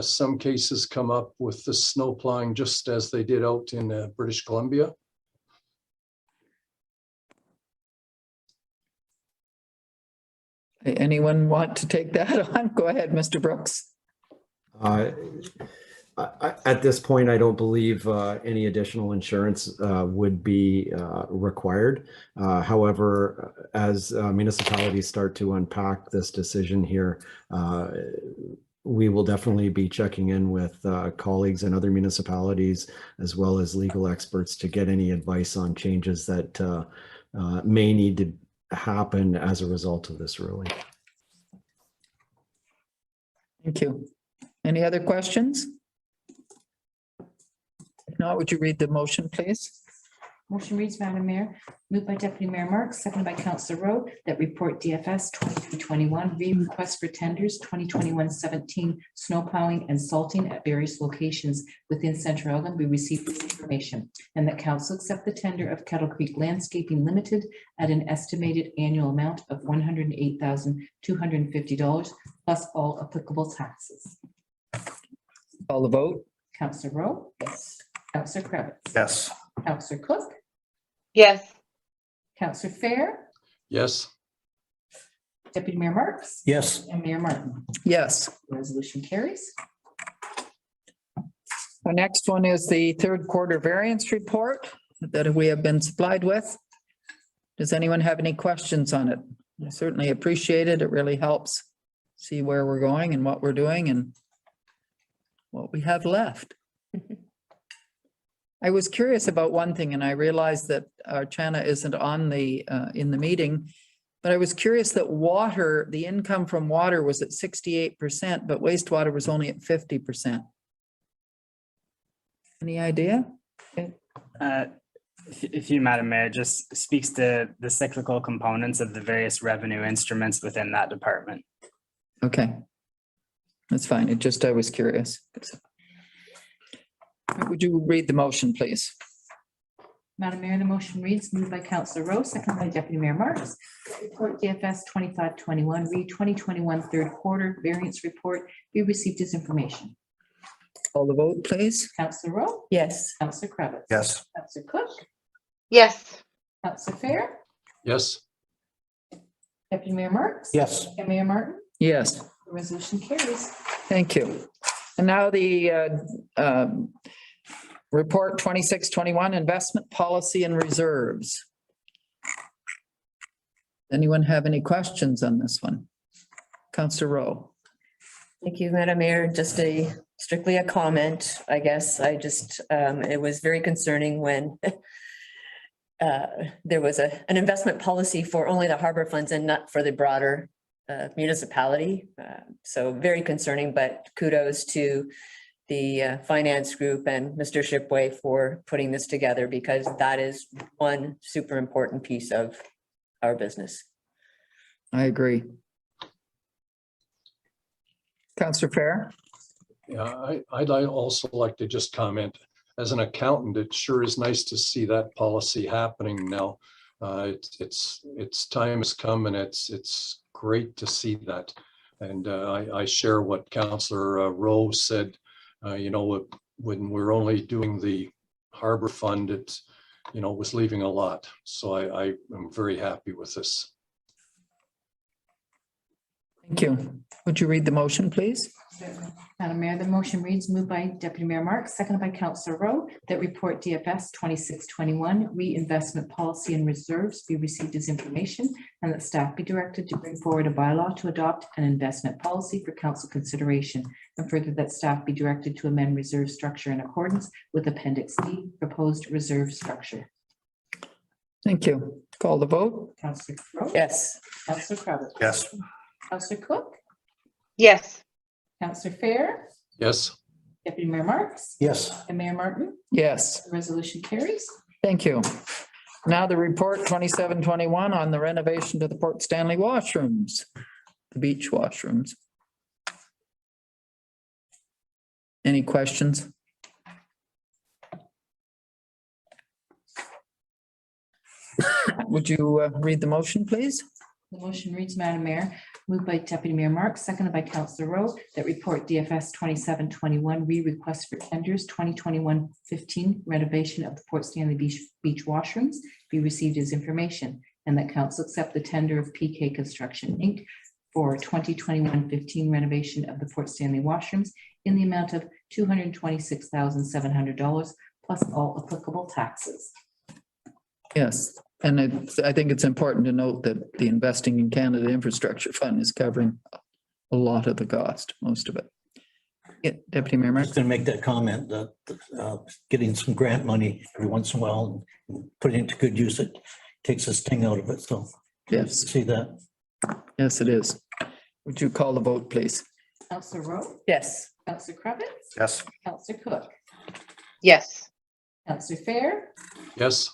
some cases come up with the snow plowing just as they did out in British Columbia? Anyone want to take that on? Go ahead, Mr. Brooks. At this point, I don't believe any additional insurance would be required. However, as municipalities start to unpack this decision here, we will definitely be checking in with colleagues in other municipalities as well as legal experts to get any advice on changes that may need to happen as a result of this ruling. Thank you. Any other questions? If not, would you read the motion, please? Motion reads, Madam Mayor, moved by Deputy Mayor Marks, seconded by Councillor Rowe, that report DFS 2321, request for tenders 2021-17 snow plowing and salting at various locations within Central Elgin be received with information, and that council accept the tender of Kettle Creek Landscaping Limited at an estimated annual amount of $108,250 plus all applicable taxes. Call the vote. Councillor Rowe? Yes. Councillor Kravitz? Yes. Councillor Cook? Yes. Councillor Fehr? Yes. Deputy Mayor Marks? Yes. And Mayor Martin. Yes. Resolution carries. The next one is the third quarter variance report that we have been supplied with. Does anyone have any questions on it? I certainly appreciate it. It really helps see where we're going and what we're doing and what we have left. I was curious about one thing, and I realized that Chana isn't on the in the meeting, but I was curious that water, the income from water was at 68%, but wastewater was only at 50%. Any idea? If you, Madam Mayor, just speaks to the cyclical components of the various revenue instruments within that department. Okay. That's fine. It just, I was curious. Would you read the motion, please? Madam Mayor, the motion reads, moved by Councillor Rowe, seconded by Deputy Mayor Marks. Report DFS 2521, read 2021 third quarter variance report be received as information. Call the vote, please. Councillor Rowe, Yes. Councillor Cravitz. Yes. Councillor Cook, yes, Councillor Fehr, yes, Deputy Mayor Marks. Yes. And Mayor Martin. Yes, The resolution carries. thank you. And now the report 2621, investment policy and reserves. Anyone have any questions on this one? Councillor Rowe. Thank you, Madam Mayor. Just strictly a comment, I guess. It was very concerning when there was an investment policy for only the harbor funds and not for the broader municipality. So very concerning, but kudos to the finance group and Mr. Shipway for putting this together, because that is one super important piece of our business. I agree. Councillor Fehr. yeah, I'd also like to just comment, as an accountant, it sure is nice to see that policy happening now. It's time has come, and it's great to see that. And I share what Councillor Rowe said. When we're only doing the harbor fund, it was leaving a lot. So I am very happy with this. Thank you. Would you read the motion, please? Madam Mayor, the motion reads, moved by Deputy Mayor Marks, seconded by Councillor Rowe, that report DFS 2621, reinvestment policy and reserves be received as information, and that staff be directed to bring forward a bylaw to adopt an investment policy for council consideration, and further that staff be directed to amend reserve structure in accordance with Appendix D, proposed reserve structure. Thank you. Call the vote. Councillor Rowe. Yes. Councillor Cravitz. Yes. Councillor Cook. yes, Councillor Fehr. Yes, Deputy Mayor Marks. Yes. And Mayor Martin. Yes, The resolution carries. thank you. Now the report 2721 on the renovation to the Port Stanley washrooms, the beach washrooms. Any questions? Would you read the motion, please? The motion reads, Madam Mayor, moved by Deputy Mayor Marks, seconded by Councillor Rowe, that report DFS 2721, request for tenders 2021-15 renovation of the Port Stanley Beach washrooms be received as information, and that council accept the tender of PK Construction, Inc. for 2021-15 renovation of the Port Stanley washrooms in the amount of $226,700 plus all applicable taxes. Yes, and I think it's important to note that the Investing in Canada Infrastructure Fund is covering a lot of the cost, most of it. Yeah, Deputy Mayor I'm Marks. just going to make that comment that getting some grant money every once in a while and putting it to good use, it takes the sting out of it. So Yes, see that. yes, it is. Would you call the vote, please? Councillor Rowe. Yes. Councillor Cravitz. Yes. Councillor Cook. yes, Councillor Fehr. yes,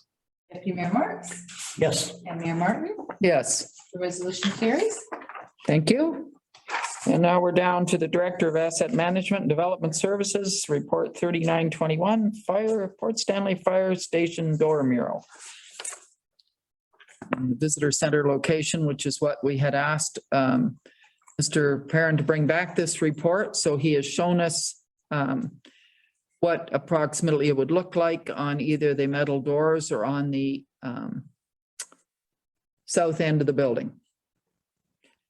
Deputy Mayor Marks. Yes. And Mayor Martin. Yes, The resolution carries. thank you. And now we're down to the Director of Asset Management and Development Services, Report 3921, Port Stanley Fire Station Door Mural. And the Visitor Center location, which is what we had asked Mr. Perrin to bring back this report. So he has shown us what approximately it would look like on either the metal doors or on the south end of the building.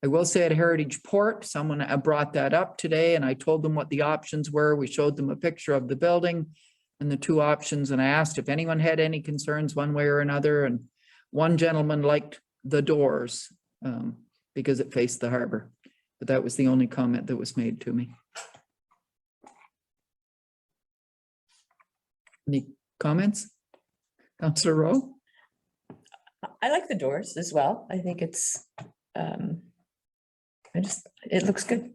I will say at Heritage Port, someone brought that up today, and I told them what the options were. We showed them a picture of the building and the two options, and I asked if anyone had any concerns one way or another, and one gentleman liked the doors because it faced the harbor. But that was the only comment that was made to me. Any comments? Councillor Rowe? I like the doors as well. I think it's, it looks good.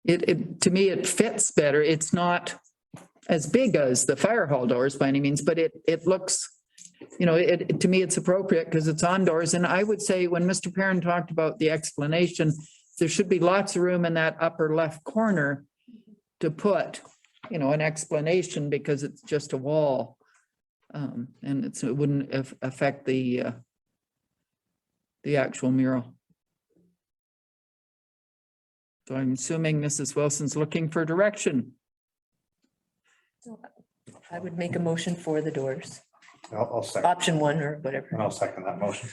To me, it fits better. It's not as big as the fire hall doors by any means, but it looks, to me, it's appropriate because it's on doors. And I would say when Mr. Perrin talked about the explanation, there should be lots of room in that upper left corner to put you know, an explanation because it's just a wall. And it wouldn't affect the actual mural. So I'm assuming Mrs. Wilson's looking for direction. I would make a motion for the doors, I'll second, option 1 or whatever. and I'll second that motion.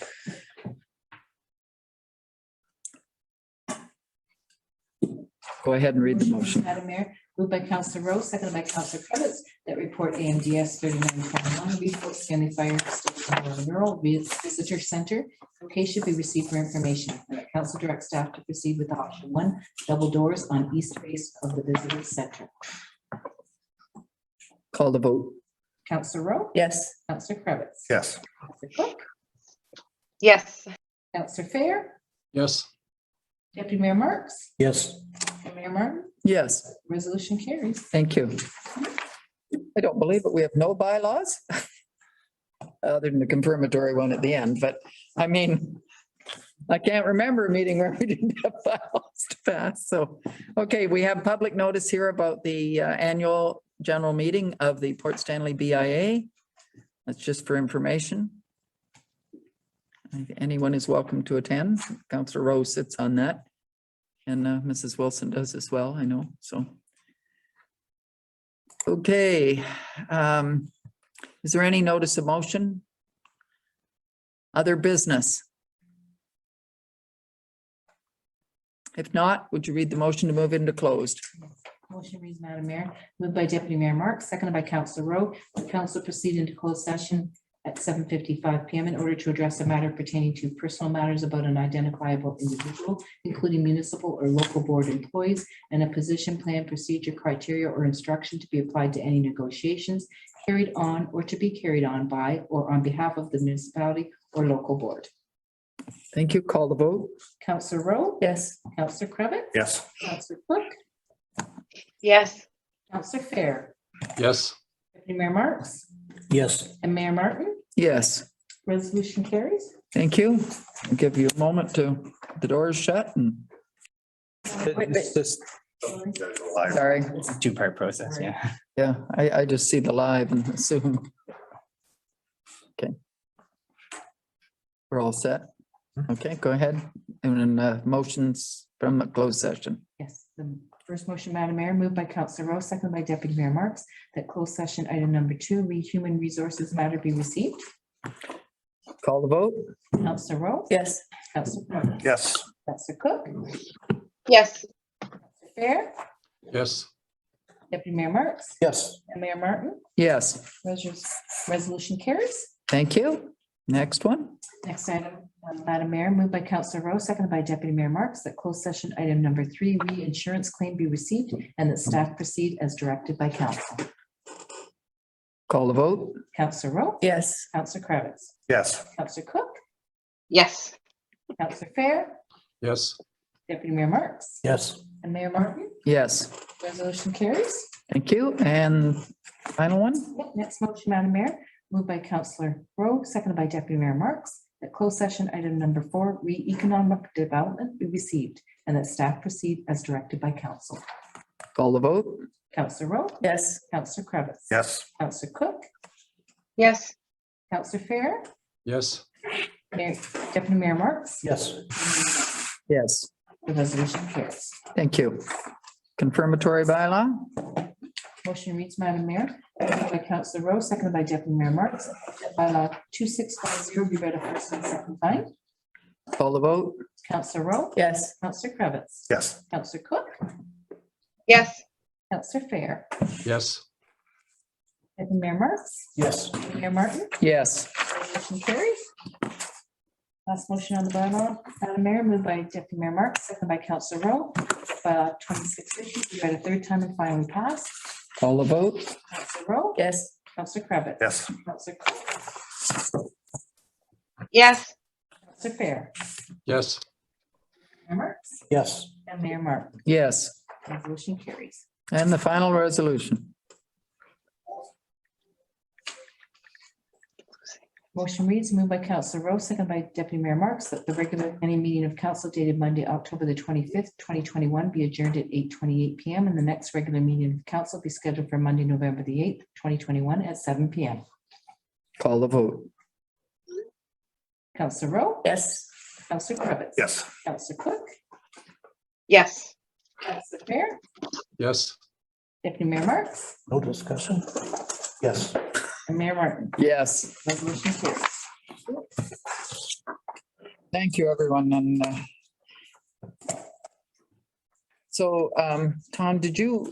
Go ahead and read the motion. Madam Mayor, moved by Councillor Rowe, seconded by Councillor Cravitz, that report AMDS 3921, report Stanley Fire Station Mural Visitor Center. Location be received for information. And that council direct staff to proceed with option 1, double doors on east face of the visitor center. Call the vote. Councillor Rowe? Yes. Councillor Cravitz? Yes. Councillor Cook? Yes. Councillor Fehr? Yes. Deputy Mayor Marks? Yes. And Mayor Martin? Yes, Resolution carries. thank you. I don't believe it. We have no bylaws. Other than the confirmatory one at the end, but I mean, I can't remember a meeting where we didn't have bylaws to pass. So, okay, we have public notice here about the annual general meeting of the Port Stanley BIA. That's just for information. Anyone is welcome to attend. Councillor Rowe sits on that. And Mrs. Wilson does as well, I know, so. Okay. Is there any notice of motion? Other business? If not, would you read the motion to move into closed? Motion reads, Madam Mayor, moved by Deputy Mayor Marks, seconded by Councillor Rowe, that council proceed into closed session at 7:55 PM in order to address a matter pertaining to personal matters about an identifiable individual, including municipal or local board employees, and a position plan, procedure, criteria, or instruction to be applied to any negotiations carried on or to be carried on by or on behalf of the municipality or local board. Thank you. Call the vote. Councillor Rowe? Yes. Councillor Cravitz? Yes. Councillor Cook? Yes. Councillor Fehr? Yes. Deputy Mayor Marks? Yes. And Mayor Martin? Yes, Resolution carries. thank you. I'll give you a moment to, the doors shut and, It's just, sorry. It's a two-part process, yeah. Yeah, I just see the live and assume. Okay. We're all set. Okay, go ahead. And then motions from a closed session. Yes, the first motion, Madam Mayor, moved by Councillor Rowe, seconded by Deputy Mayor Marks, that closed session item number 2, human resources matter be received. Call the vote. Councillor Rowe? Yes. Councillor Cravitz? Yes. Councillor Cook? Yes. Councillor Fehr? Yes. Deputy Mayor Marks? Yes. And Mayor Martin? Yes, Resolution carries. thank you. Next one. Next item, Madam Mayor, moved by Councillor Rowe, seconded by Deputy Mayor Marks, that closed session item number 3, reinsurance claim be received and that staff proceed as directed by council. Call the vote. Councillor Rowe? Yes. Councillor Cravitz? Yes. Councillor Cook? Yes. Councillor Fehr? Yes. Deputy Mayor Marks? Yes. And Mayor Martin? Yes, Resolution carries. thank you. And final one. Yep, next motion, Madam Mayor, moved by Councillor Rowe, seconded by Deputy Mayor Marks, that closed session item number 4, economic development be received and that staff proceed as directed by council. Call the vote. Councillor Rowe? Yes. Councillor Cravitz? Yes. Councillor Cook? Yes. Councillor Fehr? Yes. Deputy Mayor Marks? Yes. Yes, The resolution carries. thank you. Confirmatory bylaw. Motion reads, Madam Mayor, moved by Councillor Rowe, seconded by Deputy Mayor Marks, that bylaw 2650 be read a first and second time. Call the vote. Councillor Rowe? Yes. Councillor Cravitz? Yes. Councillor Cook? Yes. Councillor Fehr? Yes. Deputy Mayor Marks? Yes. Mayor Martin? Yes, Resolution carries. Last motion on the bylaw, Madam Mayor, moved by Deputy Mayor Marks, seconded by Councillor Rowe. Bylaw 2650 be read a third time and finally passed. call the vote. Councillor Rowe? Yes. Councillor Cravitz? Yes. Councillor Cook? Yes. Councillor Fehr? Yes. Mayor Marks? Yes. And Mayor Martin? Yes, Resolution carries. and the final resolution. Motion reads, moved by Councillor Rowe, second by Deputy Mayor Marks, that the regular planning meeting of council dated Monday, October the 25th, 2021 be adjourned at 8:28 PM and the next regular meeting of council be scheduled for Monday, November the 8th, 2021 at 7 PM. Call the vote. Councillor Rowe? Yes. Councillor Cravitz? Yes. Councillor Cook? Yes. Councillor Fehr? Yes. Deputy Mayor Marks? No discussion? Yes. And Mayor Martin? Yes, Resolution carries. thank you, everyone. And so, Tom, did you?